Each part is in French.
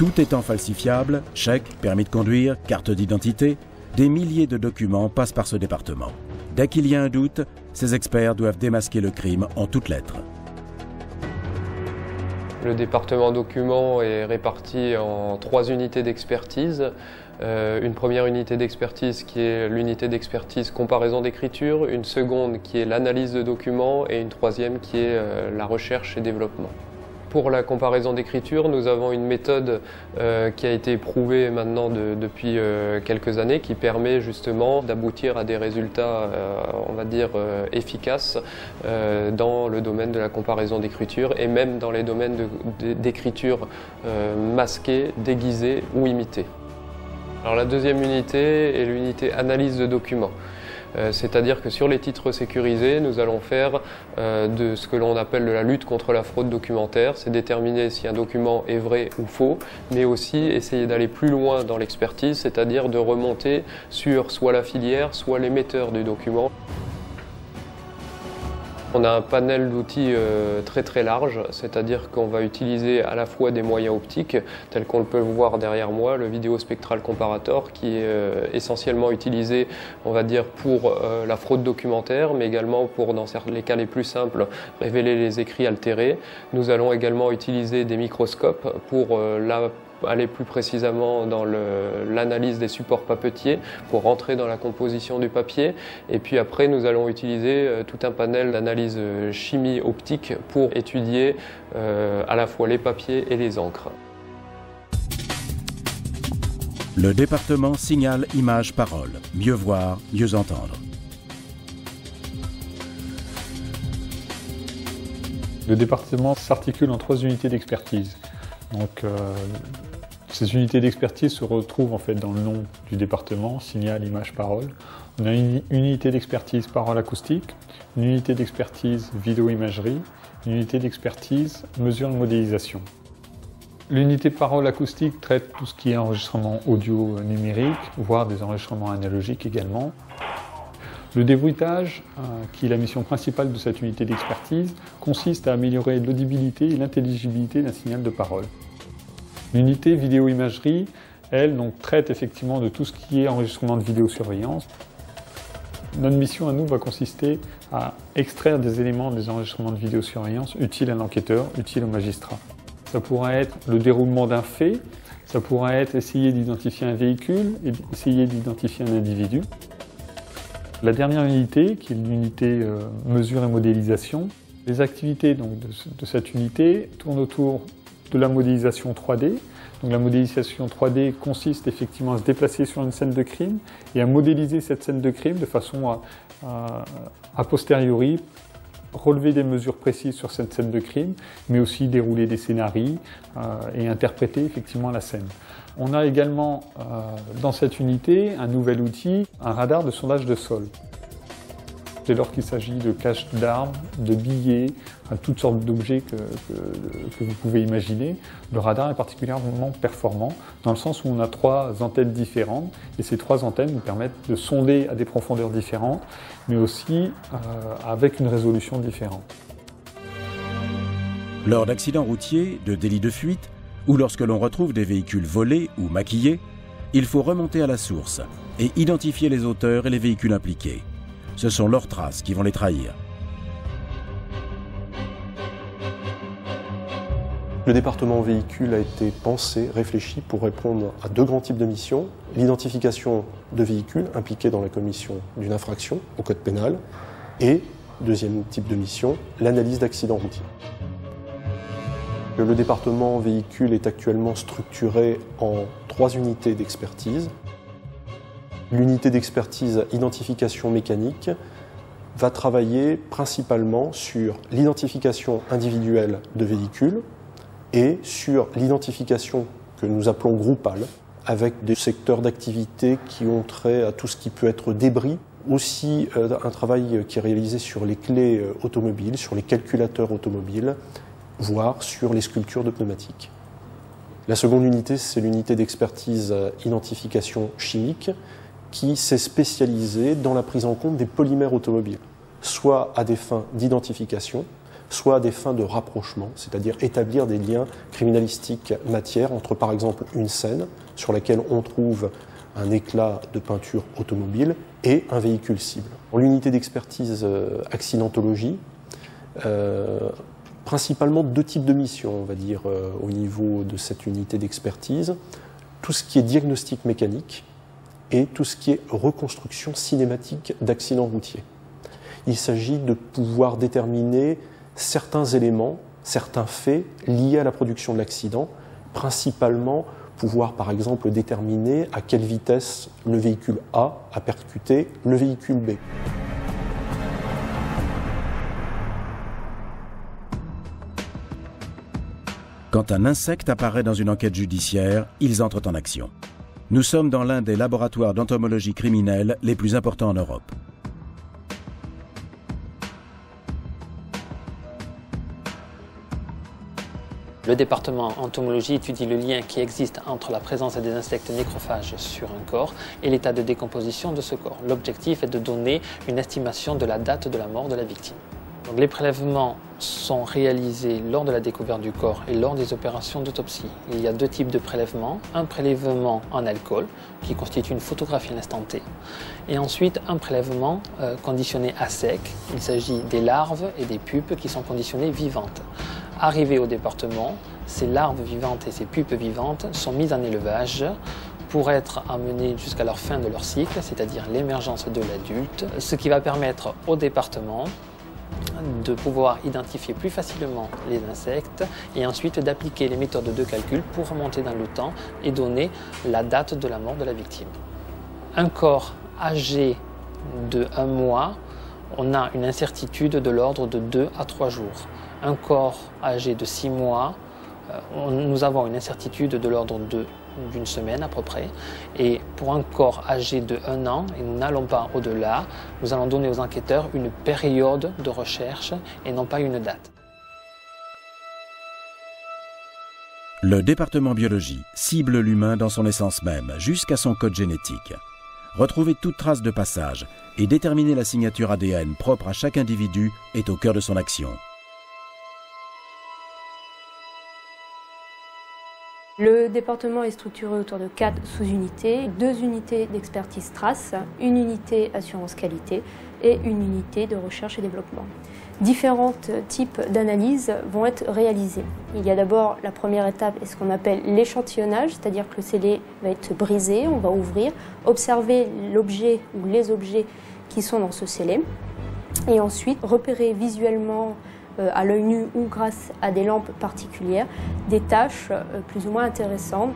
Tout étant falsifiable, chèques, permis de conduire, carte d'identité, des milliers de documents passent par ce département. Dès qu'il y a un doute, ces experts doivent démasquer le crime en toutes lettres. Le département documents est réparti en 3 unités d'expertise. Une première unité d'expertise qui est l'unité d'expertise comparaison d'écriture, une seconde qui est l'analyse de documents et une troisième qui est la recherche et développement. Pour la comparaison d'écriture, nous avons une méthode qui a été éprouvée maintenant depuis quelques années qui permet justement d'aboutir à des résultats, on va dire, efficaces dans le domaine de la comparaison d'écriture et même dans les domaines d'écriture masquée, déguisée ou imitée. Alors la deuxième unité est l'unité analyse de documents. C'est-à-dire que sur les titres sécurisés, nous allons faire de ce que l'on appelle de la lutte contre la fraude documentaire. C'est déterminer si un document est vrai ou faux, mais aussi essayer d'aller plus loin dans l'expertise, c'est-à-dire de remonter sur soit la filière, soit l'émetteur du document. On a un panel d'outils très large, c'est-à-dire qu'on va utiliser à la fois des moyens optiques, tels qu'on peut le voir derrière moi, le vidéo spectral comparator, qui est essentiellement utilisé, on va dire, pour la fraude documentaire, mais également pour, dans les cas les plus simples, révéler les écrits altérés. Nous allons également utiliser des microscopes pour aller plus précisément dans l'analyse des supports papetiers pour rentrer dans la composition du papier. Et puis après, nous allons utiliser tout un panel d'analyse chimie optique pour étudier à la fois les papiers et les encres. Le département signale image parole, mieux voir, mieux entendre. Le département s'articule en 3 unités d'expertise. Donc, ces unités d'expertise se retrouvent en fait dans le nom du département, signal, image, parole. On a une unité d'expertise parole acoustique, une unité d'expertise vidéo-imagerie, une unité d'expertise mesure et modélisation. L'unité parole acoustique traite tout ce qui est enregistrement audio numérique, voire des enregistrements analogiques également. Le débruitage, qui est la mission principale de cette unité d'expertise, consiste à améliorer l'audibilité et l'intelligibilité d'un signal de parole. L'unité vidéo-imagerie, elle, traite effectivement de tout ce qui est enregistrement de vidéosurveillance. Notre mission à nous va consister à extraire des éléments des enregistrements de vidéosurveillance utiles à l'enquêteur, utiles au magistrat. Ça pourrait être le déroulement d'un fait, ça pourrait être essayer d'identifier un véhicule, et essayer d'identifier un individu. La dernière unité, qui est l'unité mesure et modélisation, les activités de cette unité tournent autour de la modélisation 3D. Donc la modélisation 3D consiste effectivement à se déplacer sur une scène de crime et à modéliser cette scène de crime de façon à posteriori relever des mesures précises sur cette scène de crime, mais aussi dérouler des scénarios et interpréter effectivement la scène. On a également dans cette unité un nouvel outil, un radar de sondage de sol. Dès lors qu'il s'agit de caches d'armes, de billets, toutes sortes d'objets que vous pouvez imaginer, le radar est particulièrement performant dans le sens où on a 3 antennes différentes et ces 3 antennes nous permettent de sonder à des profondeurs différentes mais aussi avec une résolution différente. Lors d'accidents routiers, de délits de fuite ou lorsque l'on retrouve des véhicules volés ou maquillés, il faut remonter à la source et identifier les auteurs et les véhicules impliqués. Ce sont leurs traces qui vont les trahir. Le département véhicule a été pensé, réfléchi pour répondre à 2 grands types de missions. L'identification de véhicules impliqués dans la commission d'une infraction au code pénal et, deuxième type de mission, l'analyse d'accidents routiers. Le département véhicule est actuellement structuré en 3 unités d'expertise. L'unité d'expertise identification mécanique va travailler principalement sur l'identification individuelle de véhicules et sur l'identification que nous appelons groupale, avec des secteurs d'activité qui ont trait à tout ce qui peut être débris. Aussi un travail qui est réalisé sur les clés automobiles, sur les calculateurs automobiles, voire sur les sculptures de pneumatiques. La seconde unité, c'est l'unité d'expertise identification chimique, qui s'est spécialisée dans la prise en compte des polymères automobiles, soit à des fins d'identification, soit à des fins de rapprochement, c'est-à-dire établir des liens criminalistiques matières entre par exemple une scène sur laquelle on trouve un éclat de peinture automobile et un véhicule cible. L'unité d'expertise accidentologie, principalement deux types de missions, on va dire, au niveau de cette unité d'expertise. Tout ce qui est diagnostic mécanique et tout ce qui est reconstruction cinématique d'accidents routiers. Il s'agit de pouvoir déterminer certains éléments, certains faits liés à la production de l'accident, principalement pouvoir par exemple déterminer à quelle vitesse le véhicule A a percuté le véhicule B. Quand un insecte apparaît dans une enquête judiciaire, ils entrent en action. Nous sommes dans l'un des laboratoires d'entomologie criminelle les plus importants en Europe. Le département entomologie étudie le lien qui existe entre la présence des insectes nécrophages sur un corps et l'état de décomposition de ce corps. L'objectif est de donner une estimation de la date de la mort de la victime. Donc, les prélèvements sont réalisés lors de la découverte du corps et lors des opérations d'autopsie. Il y a deux types de prélèvements. Un prélèvement en alcool, qui constitue une photographie à l'instant T, et ensuite un prélèvement conditionné à sec. Il s'agit des larves et des pupes qui sont conditionnées vivantes. Arrivées au département, ces larves vivantes et ces pupes vivantes sont mises en élevage pour être amenées jusqu'à leur fin de leur cycle, c'est-à-dire l'émergence de l'adulte, ce qui va permettre au département de pouvoir identifier plus facilement les insectes et ensuite d'appliquer les méthodes de calcul pour remonter dans le temps et donner la date de la mort de la victime. Un corps âgé de 1 mois, on a une incertitude de l'ordre de 2 à 3 jours. Un corps âgé de 6 mois, nous avons une incertitude de l'ordre d'une semaine à peu près. Et pour un corps âgé de 1 an, et nous n'allons pas au-delà, nous allons donner aux enquêteurs une période de recherche et non pas une date. Le département biologie cible l'humain dans son essence même, jusqu'à son code génétique. Retrouver toute trace de passage et déterminer la signature ADN propre à chaque individu est au cœur de son action. Le département est structuré autour de 4 sous-unités, 2 unités d'expertise trace, une unité assurance qualité et une unité de recherche et développement. Différents types d'analyses vont être réalisées. Il y a d'abord la première étape, ce qu'on appelle l'échantillonnage, c'est-à-dire que le scellé va être brisé, on va ouvrir, observer l'objet ou les objets qui sont dans ce scellé et ensuite repérer visuellement à l'œil nu ou grâce à des lampes particulières, des tâches plus ou moins intéressantes.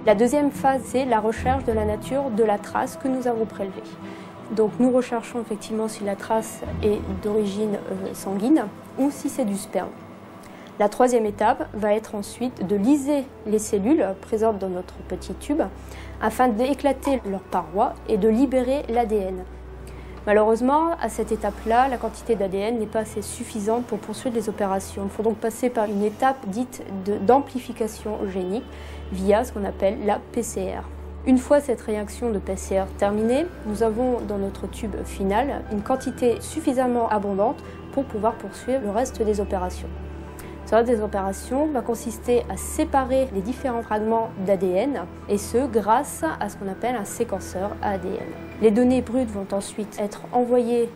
La deuxième phase, c'est la recherche de la nature de la trace que nous avons prélevée. Donc nous recherchons effectivement si la trace est d'origine sanguine ou si c'est du sperme. La troisième étape va être ensuite de liser les cellules présentes dans notre petit tube afin d'éclater leurs parois et de libérer l'ADN. Malheureusement, à cette étape-là, la quantité d'ADN n'est pas assez suffisante pour poursuivre les opérations. Il faut donc passer par une étape dite d'amplification génique via ce qu'on appelle la PCR. Une fois cette réaction de PCR terminée, nous avons dans notre tube final une quantité suffisamment abondante pour pouvoir poursuivre le reste des opérations. Ce reste des opérations va consister à séparer les différents fragments d'ADN et ce grâce à ce qu'on appelle un séquenceur ADN. Les données brutes vont ensuite être envoyées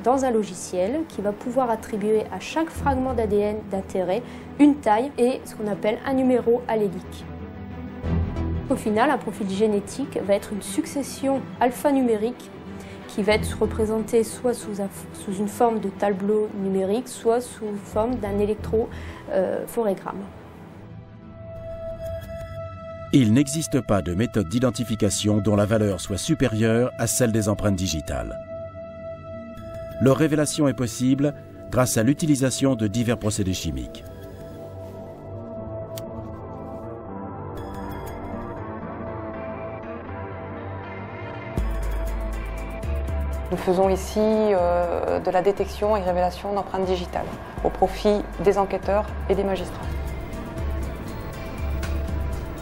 dans un logiciel qui va pouvoir attribuer à chaque fragment d'ADN d'intérêt une taille et ce qu'on appelle un numéro allélique. Au final, un profil génétique va être une succession alphanumérique qui va être représentée soit sous une forme de tableau numérique, soit sous forme d'un électrophorégramme. Il n'existe pas de méthode d'identification dont la valeur soit supérieure à celle des empreintes digitales. Leur révélation est possible grâce à l'utilisation de divers procédés chimiques. Nous faisons ici de la détection et révélation d'empreintes digitales au profit des enquêteurs et des magistrats.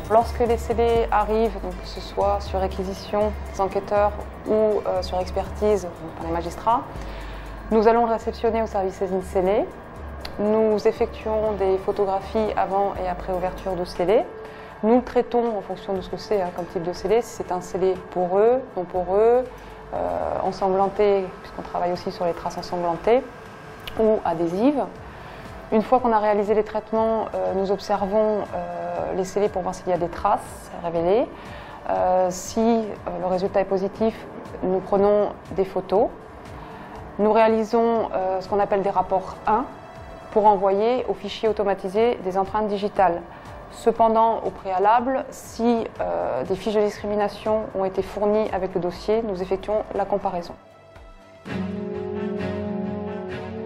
Lorsque les scellés arrivent, donc que ce soit sur réquisition des enquêteurs ou sur expertise par les magistrats, Nous allons le réceptionner au service saisine scellée. Nous effectuons des photographies avant et après ouverture de scellé. Nous le traitons en fonction de ce que c'est comme type de scellé, si c'est un scellé poreux, non poreux, ensanglanté, puisqu'on travaille aussi sur les traces ensanglantées, ou adhésives. Une fois qu'on a réalisé les traitements, nous observons les scellés pour voir s'il y a des traces révélées. Si le résultat est positif, nous prenons des photos. Nous réalisons ce qu'on appelle des rapports 1 pour envoyer au fichier automatisé des empreintes digitales. Cependant, au préalable, si des fiches de discrimination ont été fournies avec le dossier, nous effectuons la comparaison.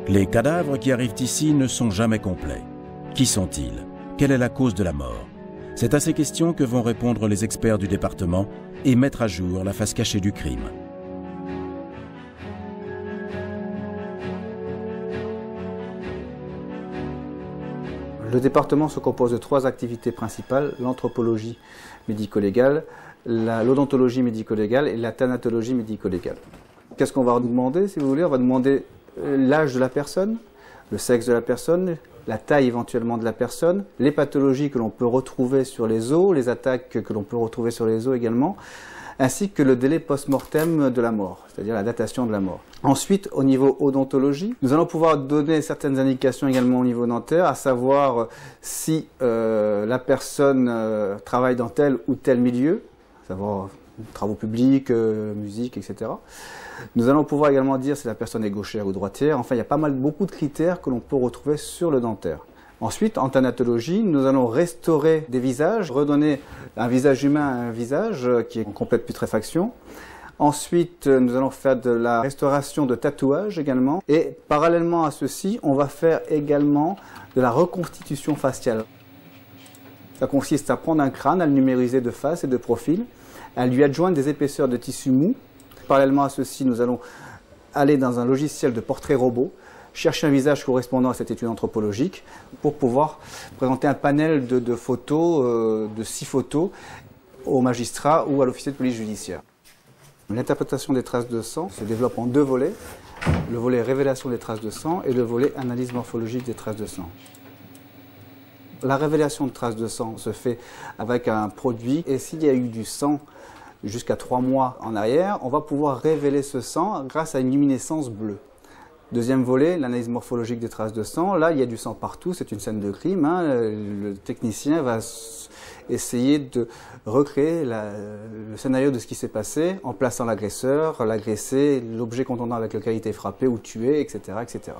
Les cadavres qui arrivent ici ne sont jamais complets. Qui sont-ils? Quelle est la cause de la mort? C'est à ces questions que vont répondre les experts du département et mettre à jour la face cachée du crime. Le département se compose de 3 activités principales, l'anthropologie médico-légale, l'odontologie médico-légale et la thanatologie médico-légale. Qu'est-ce qu'on va demander, si vous voulez? On va demander l'âge de la personne, le sexe de la personne, la taille éventuellement de la personne, les pathologies que l'on peut retrouver sur les os, les attaques que l'on peut retrouver sur les os également, ainsi que le délai post-mortem de la mort, c'est-à-dire la datation de la mort. Ensuite, au niveau odontologie, nous allons pouvoir donner certaines indications également au niveau dentaire, à savoir si la personne travaille dans tel ou tel milieu, à savoir travaux publics, musique, etc. Nous allons pouvoir également dire si la personne est gauchère ou droitière. Enfin, il y a beaucoup de critères que l'on peut retrouver sur le dentaire. Ensuite, en thanatologie, nous allons restaurer des visages, redonner un visage humain à un visage qui est en complète putréfaction. Ensuite, nous allons faire de la restauration de tatouages également. Et parallèlement à ceci, on va faire également de la reconstitution faciale. Ça consiste à prendre un crâne, à le numériser de face et de profil, à lui adjoindre des épaisseurs de tissu mou. Parallèlement à ceci, nous allons aller dans un logiciel de portrait robot, chercher un visage correspondant à cette étude anthropologique pour pouvoir présenter un panel de photos, de 6 photos, au magistrat ou à l'officier de police judiciaire. L'interprétation des traces de sang se développe en 2 volets, le volet révélation des traces de sang et le volet analyse morphologique des traces de sang. La révélation de traces de sang se fait avec un produit et s'il y a eu du sang jusqu'à 3 mois en arrière, on va pouvoir révéler ce sang grâce à une luminescence bleue. Deuxième volet, l'analyse morphologique des traces de sang. Là, il y a du sang partout, c'est une scène de crime. Le technicien va essayer de recréer le scénario de ce qui s'est passé en plaçant l'agresseur, l'agressé, l'objet contondant avec lequel il était frappé ou tué, etc., etc.